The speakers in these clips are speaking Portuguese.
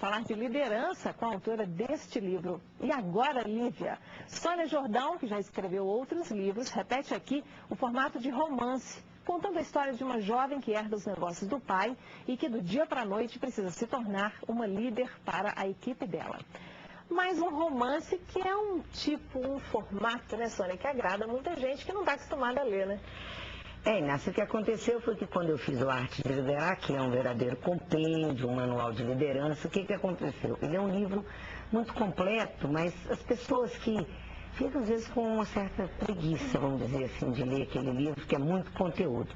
falar de liderança com a autora deste livro. E agora, Lívia, Sônia Jordão, que já escreveu outros livros, repete aqui o formato de romance, contando a história de uma jovem que herda os negócios do pai e que do dia para a noite precisa se tornar uma líder para a equipe dela. Mas um romance que é um formato, né, Sônia, que agrada muita gente que não está acostumada a ler, né? Inácio, o que aconteceu foi que quando eu fiz o Arte de Liderar, que é um verdadeiro compêndio, um manual de liderança, o que aconteceu? Ele é um livro muito completo, mas as pessoas que ficam às vezes com uma certa preguiça, vamos dizer assim, de ler aquele livro, que é muito conteúdo.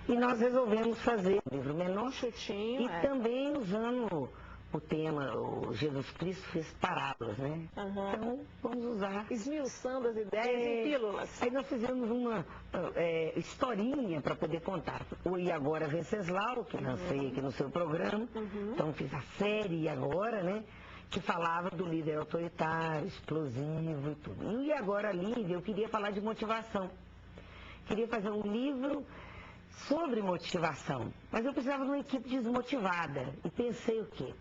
E nós resolvemos fazer um livro menor, chutinho, e também usando o tema, o Jesus Cristo fez parábolas, né? Então, vamos usar. Esmiuçando as ideias em pílulas. Aí nós fizemos uma historinha para poder contar. O E Agora Venceslau, que lancei aqui no seu programa. Então, fiz a série Agora, né? Que falava do líder autoritário, explosivo e tudo. E agora, Lívia, eu queria falar de motivação. Queria fazer um livro sobre motivação. Mas eu precisava de uma equipe desmotivada. E pensei o quê?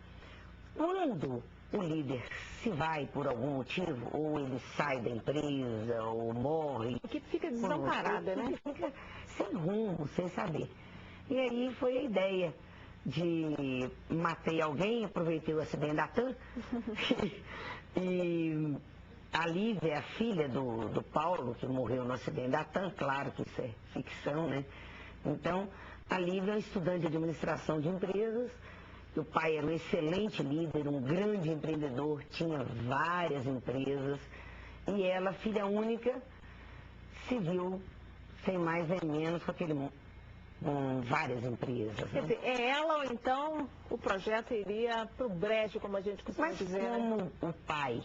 Quando o líder se vai por algum motivo, ou ele sai da empresa, ou morre... A equipe fica desamparada, né? Fica sem rumo, sem saber. E aí foi a ideia de matei alguém, aproveitei o acidente da TAM, e a Lívia é a filha do Paulo, que morreu no acidente da TAM, claro que isso é ficção, né? Então, a Lívia é uma estudante de administração de empresas. O pai era um excelente líder, um grande empreendedor, tinha várias empresas. E ela, filha única, se viu sem mais nem menos com várias empresas. Quer dizer, é ela ou então o projeto iria para o brejo, como a gente costuma dizer, né? Como o pai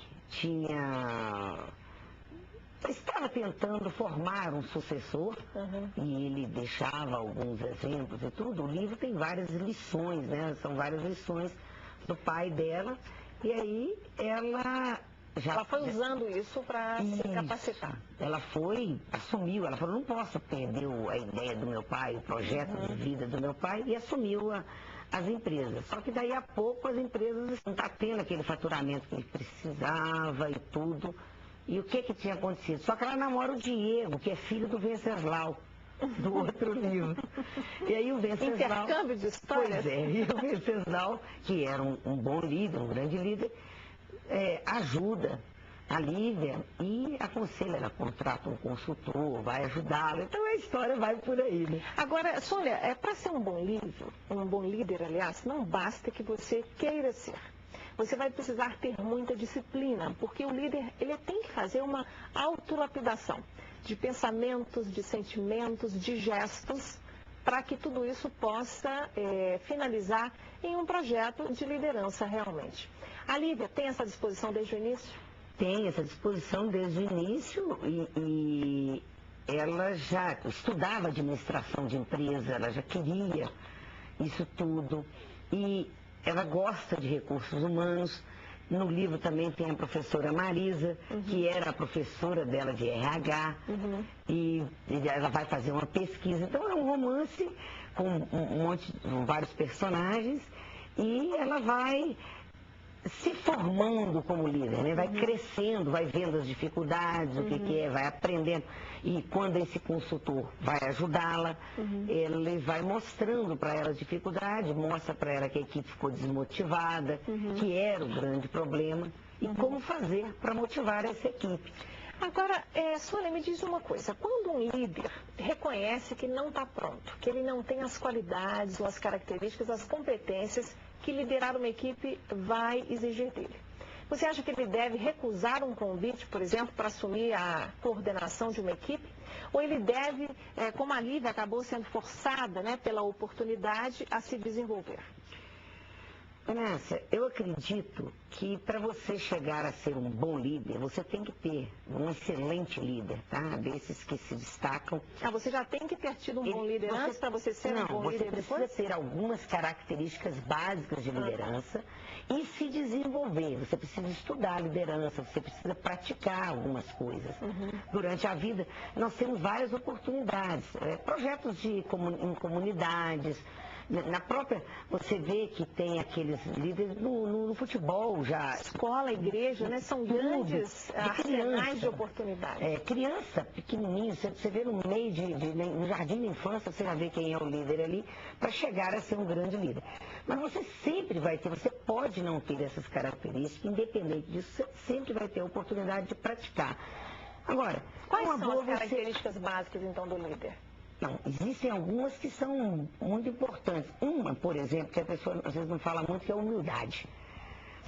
estava tentando formar um sucessor, e ele deixava alguns exemplos e tudo, o livro tem várias lições, né? São várias lições do pai dela, e aí ela foi usando isso para se capacitar. Ela assumiu, ela falou, não posso perder a ideia do meu pai, o projeto de vida do meu pai, e assumiu as empresas. Só que daí a pouco as empresas não estão tendo aquele faturamento que ele precisava e tudo. E o que tinha acontecido? Só que ela namora o Diego, que é filho do Venceslau, do outro livro. E aí o Venceslau... Intercâmbio de histórias. Pois é, e o Venceslau, que era um bom líder, um grande líder, ajuda a Lívia e aconselha, ela contrata um consultor, vai ajudá-la. Então a história vai por aí, né? Agora, Sônia, para ser um bom líder, aliás, não basta que você queira ser. Você vai precisar ter muita disciplina, porque o líder ele tem que fazer uma autolapidação de pensamentos, de sentimentos, de gestos, para que tudo isso possa finalizar em um projeto de liderança realmente. A Lívia tem essa disposição desde o início? Tem essa disposição desde o início e ela já estudava administração de empresa, ela já queria isso tudo e ela gosta de recursos humanos. No livro também tem a professora Marisa, que era a professora dela de RH, e ela vai fazer uma pesquisa. Então é um romance com vários personagens, e ela vai se formando como líder, né? Vai crescendo, vai vendo as dificuldades, o que é, vai aprendendo. E quando esse consultor vai ajudá-la, ele vai mostrando para ela as dificuldades, mostra para ela que a equipe ficou desmotivada, que era o grande problema, e como fazer para motivar essa equipe. Agora, Sônia, me diz uma coisa. Quando um líder reconhece que não está pronto, que ele não tem as qualidades ou as características, as competências que liderar uma equipe vai exigir dele, você acha que ele deve recusar um convite, por exemplo, para assumir a coordenação de uma equipe? Ou ele deve, como a Lívia acabou sendo forçada, né, pela oportunidade, a se desenvolver? Vanessa, eu acredito que para você chegar a ser um bom líder, você tem que ter um excelente líder, tá? Desses que se destacam. Você já tem que ter tido um bom líder antes para você ser um bom líder depois? Você precisa ter algumas características básicas de liderança e se desenvolver. Você precisa estudar liderança, você precisa praticar algumas coisas. Durante a vida, nós temos várias oportunidades, projetos em comunidades, Na própria, você vê que tem aqueles líderes no futebol já. Escola, igreja, né? São grandes arsenais de oportunidades. Criança, pequenininho, você vê no meio no jardim da infância, você vai ver quem é o líder ali, para chegar a ser um grande líder. Mas você sempre vai ter, você pode não ter essas características, independente disso, você sempre vai ter a oportunidade de praticar. Agora, quais são as características básicas, então, do líder? Não, existem algumas que são muito importantes. Uma, por exemplo, que a pessoa às vezes não fala muito, que é a humildade.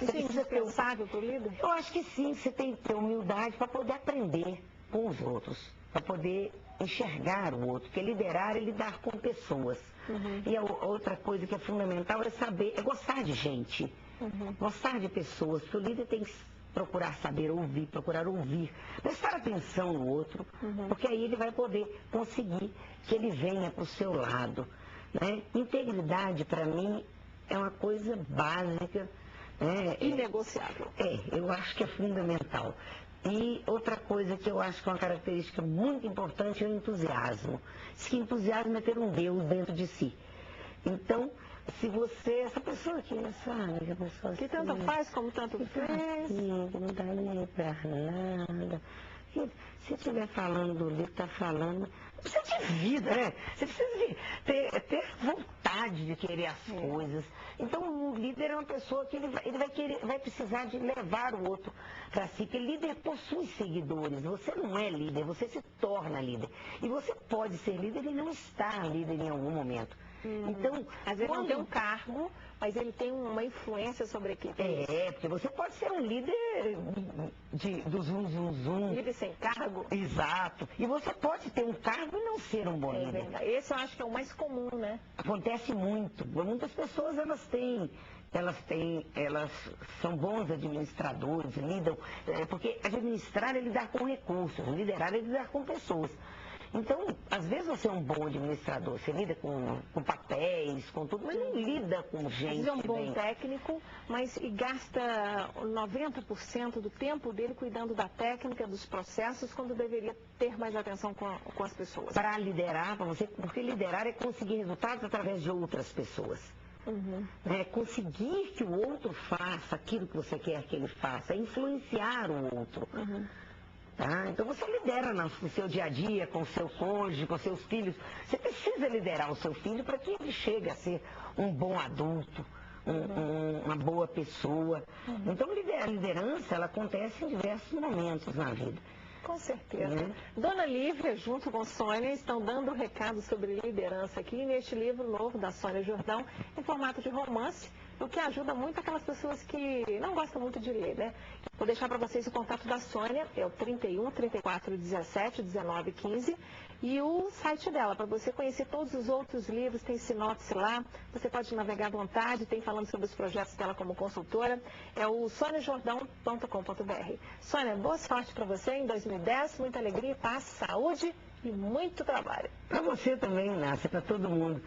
Isso é indispensável para o líder? Eu acho que sim, você tem que ter humildade para poder aprender com os outros, para poder enxergar o outro, porque liderar é lidar com pessoas. E a outra coisa que é fundamental é gostar de gente, gostar de pessoas, porque o líder tem que procurar saber ouvir, prestar atenção no outro, porque aí ele vai poder conseguir que ele venha para o seu lado. Né? Integridade, para mim, é uma coisa básica. Inegociável. Eu acho que é fundamental. E outra coisa que eu acho que é uma característica muito importante é o entusiasmo. Diz que entusiasmo é ter um Deus dentro de si. Então, se você, essa pessoa aqui, sabe, que a pessoa que tanto assim, faz como tanto fez, que não dá nem pra nada. E se estiver falando do livro, está falando, precisa de vida, né? Você precisa ter vontade de querer as coisas. Então, o líder é uma pessoa que ele vai precisar de levar o outro para si, porque líder possui seguidores. Você não é líder, você se torna líder. E você pode ser líder e não estar líder em algum momento. Então, às vezes não tem um cargo, mas ele tem uma influência sobre a equipe. Porque você pode ser um líder do zum. Líder sem cargo. Exato. E você pode ter um cargo e não ser um bom líder. Verdade. Esse eu acho que é o mais comum, né? Acontece muito. Muitas pessoas, elas são bons administradores, lidam, porque administrar é lidar com recursos, liderar é lidar com pessoas. Então, às vezes você é um bom administrador, você lida com papéis, com tudo, mas não lida com gente. Você é um bom técnico, mas gasta 90% do tempo dele cuidando da técnica, dos processos, quando deveria ter mais atenção com as pessoas. Para liderar, porque liderar é conseguir resultados através de outras pessoas. Conseguir que o outro faça aquilo que você quer que ele faça, influenciar o outro. Tá? Então você lidera no seu dia a dia, com o seu cônjuge, com seus filhos. Você precisa liderar o seu filho para que ele chegue a ser um bom adulto, uma boa pessoa. Então a liderança ela acontece em diversos momentos na vida. Com certeza. Dona Lívia, junto com Sônia, estão dando recado sobre liderança aqui neste livro novo da Sônia Jordão, em formato de romance, o que ajuda muito aquelas pessoas que não gostam muito de ler, né? Vou deixar para vocês o contato da Sônia, é o 31 34 17 19 15, e o site dela, para você conhecer todos os outros livros, tem sinopse lá, você pode navegar à vontade, tem falando sobre os projetos dela como consultora, é o soniajordão.com.br. Sônia, boa sorte para você em 2010, muita alegria, paz, saúde e muito trabalho. Para você também, Nácia, para todo mundo.